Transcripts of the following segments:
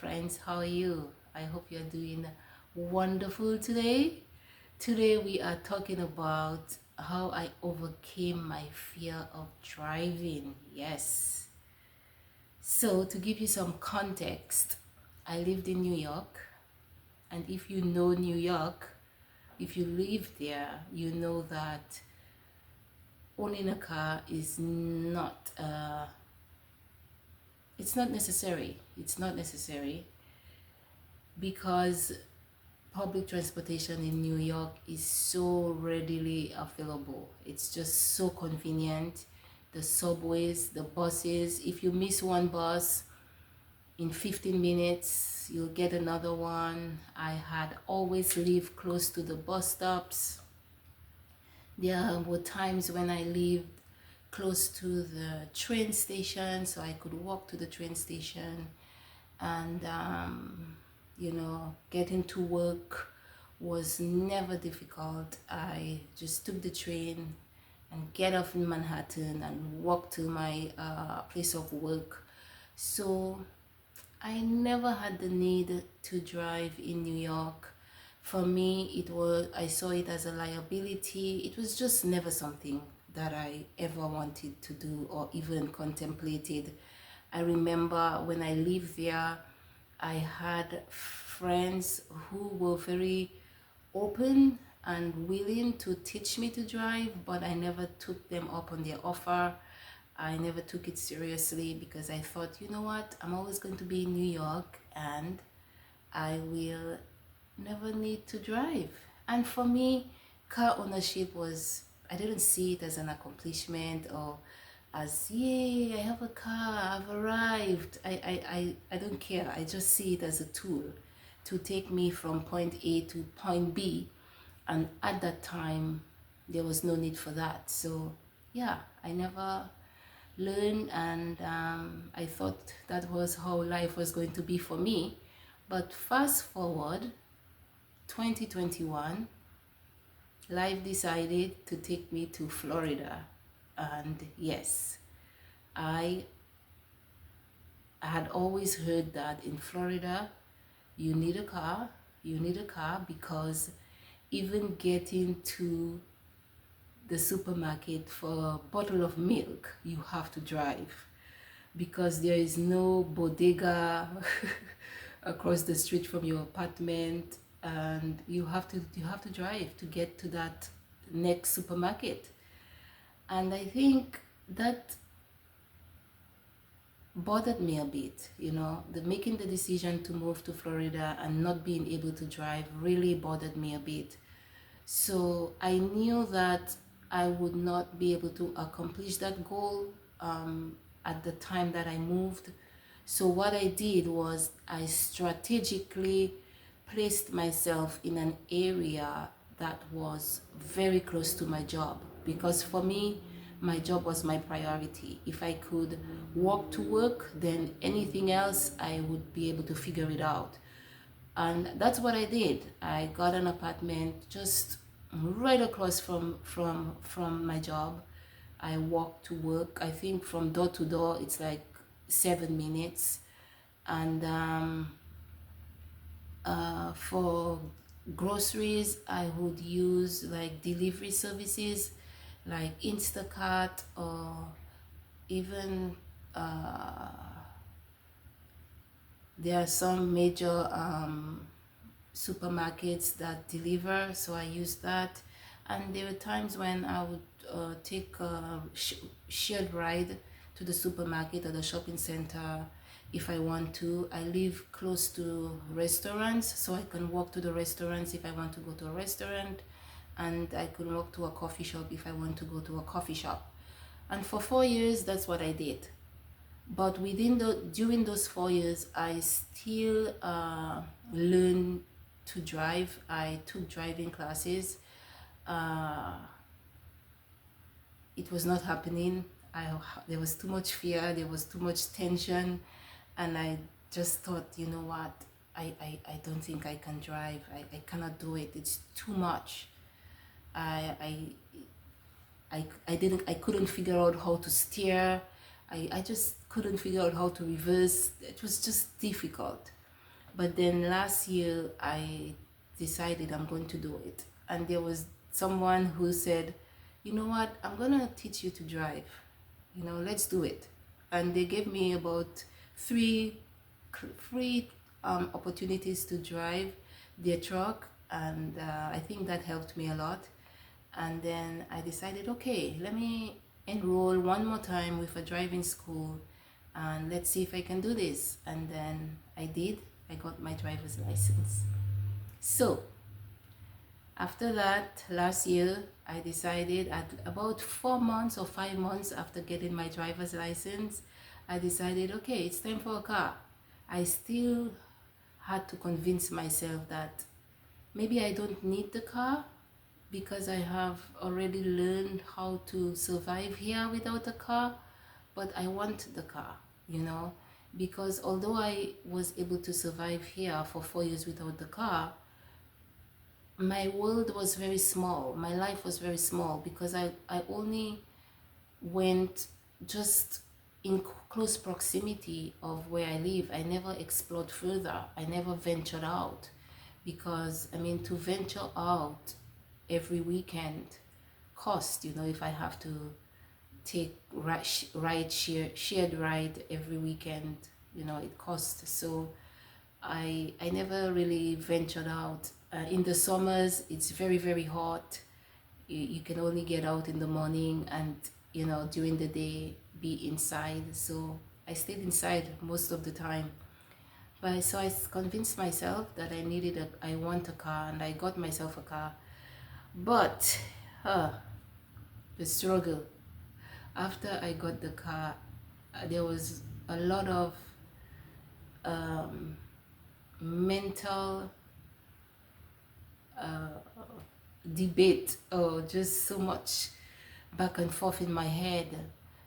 friends, how are you? I hope you're doing wonderful today. Today we are talking about how I overcame my fear of driving. Yes. So, to give you some context, I lived in New York, and if you know New York, if you live there, you know that owning a car is not it's not necessary. It's not necessary because public transportation in New York is so readily available. It's just so convenient. The subways, the buses, if you miss one bus, in 15 minutes you'll get another one. I had always lived close to the bus stops. There were times when I lived close to the train station, so I could walk to the train station, and getting to work was never difficult. I just took the train and get off in Manhattan and walk to my place of work. So I never had the need to drive in New York. For me, I saw it as a liability. It was just never something that I ever wanted to do or even contemplated. I remember when I lived there, I had friends who were very open and willing to teach me to drive, but I never took them up on their offer. I never took it seriously because I thought, you know what, I'm always going to be in New York and I will never need to drive. And for me, car ownership I didn't see it as an accomplishment or as, yay, I have a car, I've arrived. I don't care. I just see it as a tool to take me from point A to point B. And at that time, there was no need for that. So, yeah, I never learned, and I thought that was how life was going to be for me. But fast forward, 2021, life decided to take me to Florida. And yes, I had always heard that in Florida, you need a car. You need a car because even getting to the supermarket for a bottle of milk, you have to drive because there is no bodega across the street from your apartment, and you have to drive to get to that next supermarket. And I think that bothered me a bit, the making the decision to move to Florida and not being able to drive really bothered me a bit. So I knew that I would not be able to accomplish that goal at the time that I moved. So what I did was I strategically placed myself in an area that was very close to my job, because for me, my job was my priority. If I could walk to work, then anything else I would be able to figure it out. And that's what I did. I got an apartment just right across from my job. I walked to work. I think from door to door it's like 7 minutes. And for groceries, I would use like delivery services like Instacart, or even there are some major supermarkets that deliver, so I use that. And there were times when I would take a shared ride to the supermarket or the shopping center if I want to. I live close to restaurants, so I can walk to the restaurants if I want to go to a restaurant, and I could walk to a coffee shop if I want to go to a coffee shop. And for 4 years, that's what I did. But during those 4 years, I still learned to drive. I took driving classes. Uh, it was not happening. There was too much fear. There was too much tension, and I just thought, you know what? I don't think I can drive. I cannot do it. It's too much. I couldn't figure out how to steer. I just couldn't figure out how to reverse. It was just difficult. But then last year I decided I'm going to do it. And there was someone who said, you know what, I'm going to teach you to drive. Let's do it. And they gave me about three free opportunities to drive their truck. And I think that helped me a lot. And then I decided, okay, let me enroll one more time with a driving school and let's see if I can do this. And then I did. I got my driver's license. So after that, last year, I decided at about 4 months or 5 months after getting my driver's license, I decided, okay, it's time for a car. I still had to convince myself that maybe I don't need the car because I have already learned how to survive here without a car, but I want the car, because although I was able to survive here for 4 years without the car, my world was very small. My life was very small because I only went just in close proximity of where I live. I never explored further. I never ventured out because, I mean, to venture out every weekend cost, if I have to take shared ride every weekend, it costs. So I never really ventured out. In the summers, it's very, very hot. You can only get out in the morning and, during the day, be inside. So I stayed inside most of the time. But so I convinced myself that I want a car, and I got myself a car. But the struggle after I got the car, there was a lot of mental debate, or just so much back and forth in my head.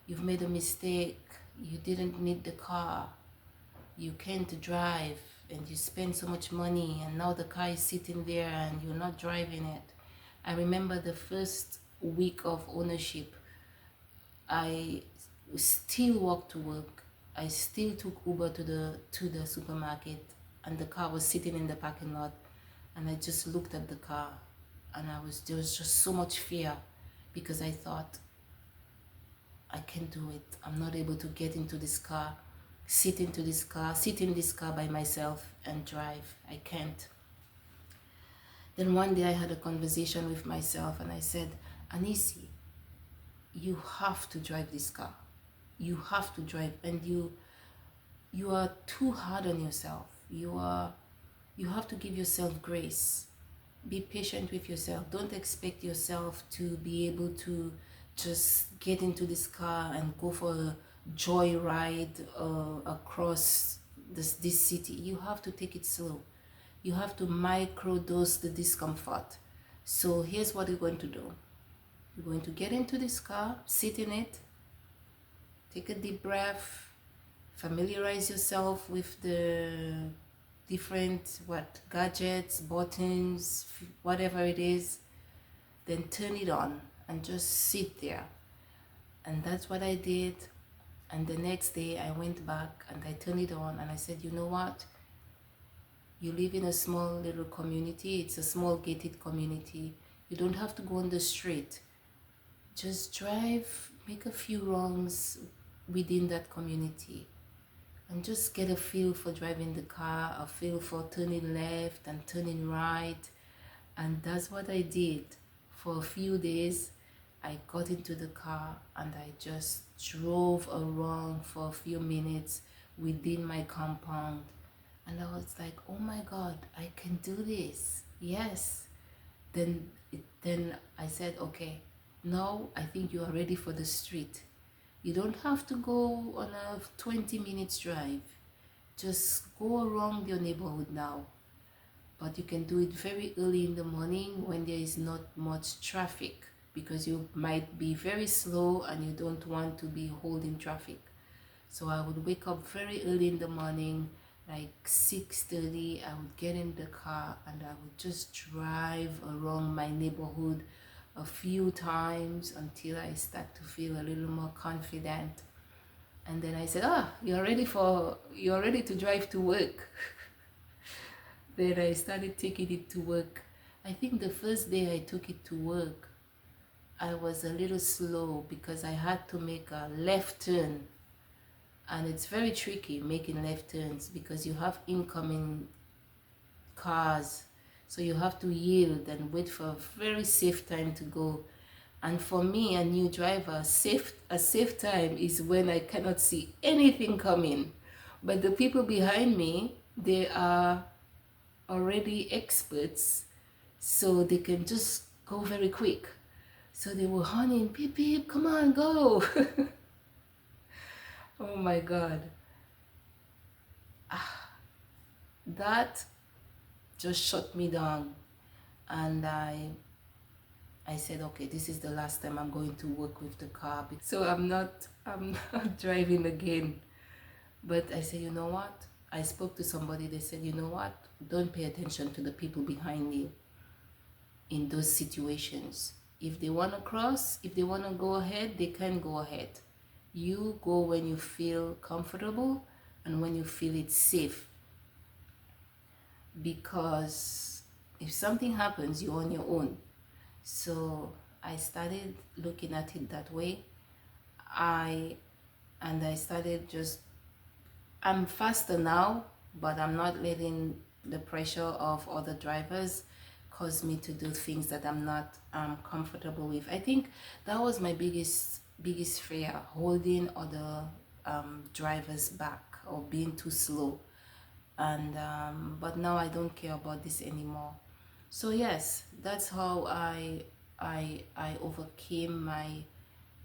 You've made a mistake. You didn't need the car. You can't drive, and you spend so much money, and now the car is sitting there and you're not driving it. I remember the first week of ownership, I still walked to work. I still took Uber to the supermarket, and the car was sitting in the parking lot, and I just looked at the car, and there was just so much fear because I thought, I can't do it. I'm not able to get into this car, sit in this car by myself and drive. I can't. Then one day I had a conversation with myself and I said, Anisi, you have to drive this car. You have to drive, and you are too hard on yourself. You have to give yourself grace. Be patient with yourself. Don't expect yourself to be able to just get into this car and go for a joy ride across this city. You have to take it slow. You have to microdose the discomfort. So here's what you're going to do. You're going to get into this car, sit in it, take a deep breath, familiarize yourself with the different gadgets, buttons, whatever it is, then turn it on and just sit there. And that's what I did. And the next day I went back and I turned it on and I said, you know what? You live in a small little community. It's a small gated community. You don't have to go on the street. Just drive, make a few wrongs within that community, and just get a feel for driving the car, a feel for turning left and turning right. And that's what I did. For a few days, I got into the car and I just drove around for a few minutes within my compound. And I was like, oh my God, I can do this. Yes. Then I said, okay, now I think you are ready for the street. You don't have to go on a 20 minutes drive. Just go around your neighborhood now. But you can do it very early in the morning when there is not much traffic, because you might be very slow and you don't want to be holding traffic. So I would wake up very early in the morning, like 6:30. I would get in the car and I would just drive around my neighborhood a few times until I start to feel a little more confident. And then I said, you're ready to drive to work. Then I started taking it to work. I think the first day I took it to work, I was a little slow because I had to make a left turn. And it's very tricky making left turns because you have incoming cars. So you have to yield and wait for a very safe time to go. And for me, a new driver, a safe time is when I cannot see anything coming. But the people behind me, they are already experts, so they can just go very quick. So they were honeying, beep beep, come on, go. Oh my God. That just shut me down. And I said, okay, this is the last time I'm going to work with the car. So I'm not driving again. But I said, you know what? I spoke to somebody, they said, you know what? Don't pay attention to the people behind you in those situations. If they want to cross, if they want to go ahead, they can go ahead. You go when you feel comfortable and when you feel it's safe. Because if something happens, you're on your own. So I started looking at it that way. I started just, I'm faster now, but I'm not letting the pressure of other drivers cause me to do things that I'm not comfortable with. I think that was my biggest fear, holding other drivers back or being too slow. And but now I don't care about this anymore. So yes, that's how I overcame my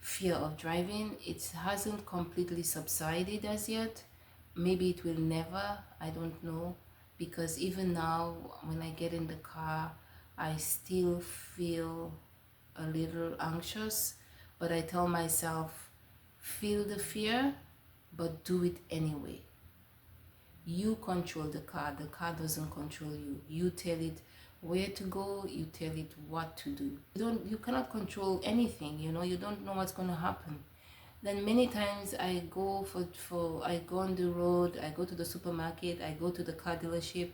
fear of driving. It hasn't completely subsided as yet. Maybe it will never, I don't know, because even now when I get in the car, I still feel a little anxious, but I tell myself, feel the fear, but do it anyway. You control the car doesn't control you. You tell it where to go, you tell it what to do. You cannot control anything, you don't know what's going to happen. Then many times I go I go on the road, I go to the supermarket, I go to the car dealership,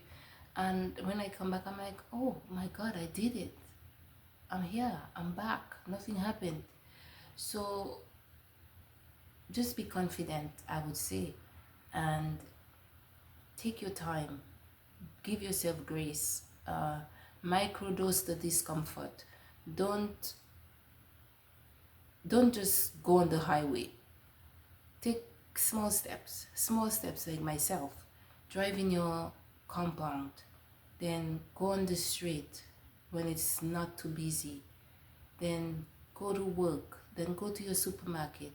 and when I come back, I'm like, oh my God, I did it. I'm here, I'm back, nothing happened. So just be confident, I would say, and take your time, give yourself grace, microdose the discomfort. Don't don't just go on the highway. Take small steps, like myself, drive in your compound, then go on the street when it's not too busy, then go to work, then go to your supermarket,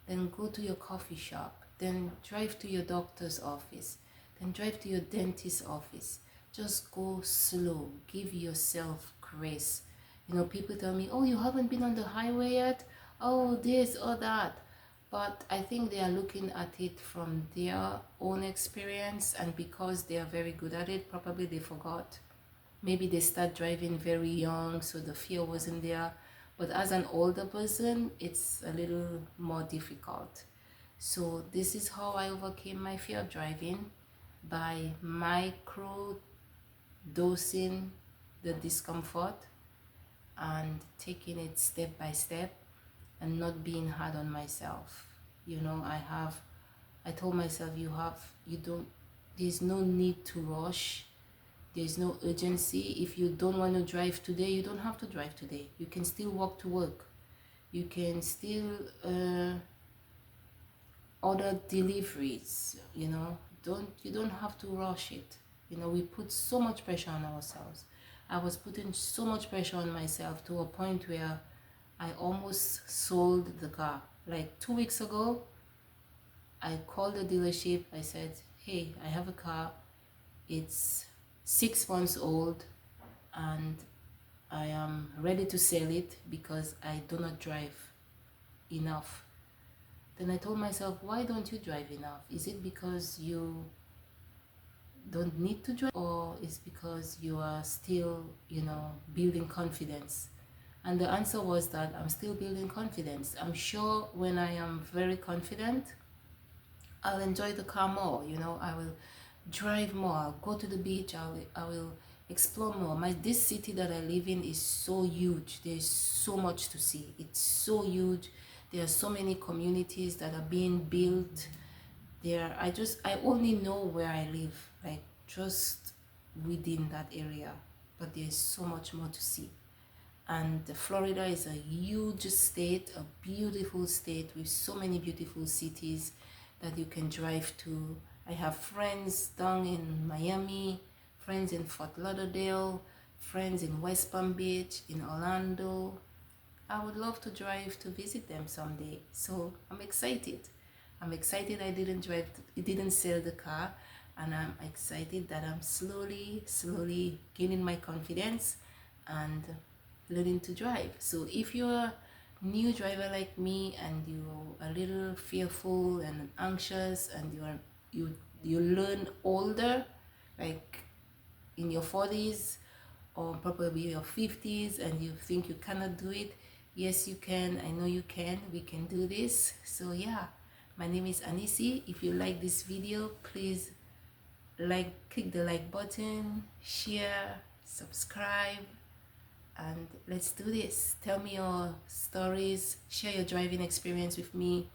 then go to your coffee shop, then drive to your doctor's office, then drive to your dentist's office. Just go slow, give yourself grace. People tell me, oh, you haven't been on the highway yet, oh, this or that. But I think they are looking at it from their own experience, and because they are very good at it, probably they forgot. Maybe they start driving very young, so the fear wasn't there. But as an older person, it's a little more difficult. So this is how I overcame my fear of driving, by micro dosing the discomfort and taking it step by step and not being hard on myself. I told myself, you don't, there's no need to rush. There's no urgency. If you don't want to drive today, you don't have to drive today. You can still walk to work. You can still order deliveries. You don't have to rush it. We put so much pressure on ourselves. I was putting so much pressure on myself to a point where I almost sold the car. Like 2 weeks ago, I called the dealership. I said, hey, I have a car. It's 6 months old and I am ready to sell it because I do not drive enough. Then I told myself, why don't you drive enough? Is it because you don't need to drive, or is because you are still, building confidence? And the answer was that I'm still building confidence. I'm sure when I am very confident, I'll enjoy the car more. I will drive more. I'll go to the beach. I will explore more. This city that I live in is so huge. There's so much to see. It's so huge. There are so many communities that are being built. I only know where I live, like just within that area, but there's so much more to see. And Florida is a huge state, a beautiful state with so many beautiful cities that you can drive to. I have friends down in Miami, friends in Fort Lauderdale, friends in West Palm Beach, in Orlando. I would love to drive to visit them someday. So I'm excited. I'm excited I didn't drive, it didn't sell the car, and I'm excited that I'm slowly gaining my confidence and learning to drive. So if you're a new driver like me and you're a little fearful and anxious and you learn older, like in your 40s or probably your 50s, and you think you cannot do it, yes you can. I know you can. We can do this. So yeah, my name is Anisi. If you like this video, please click the like button, share, subscribe, and let's do this. Tell me your stories, share your driving experience with me.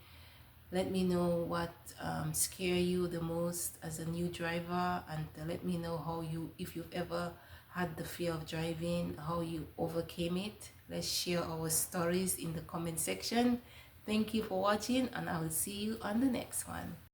Let me know what scare you the most as a new driver, and let me know how you, if you've ever had the fear of driving, how you overcame it. Let's share our stories in the comment section. Thank you for watching, and I will see you on the next one.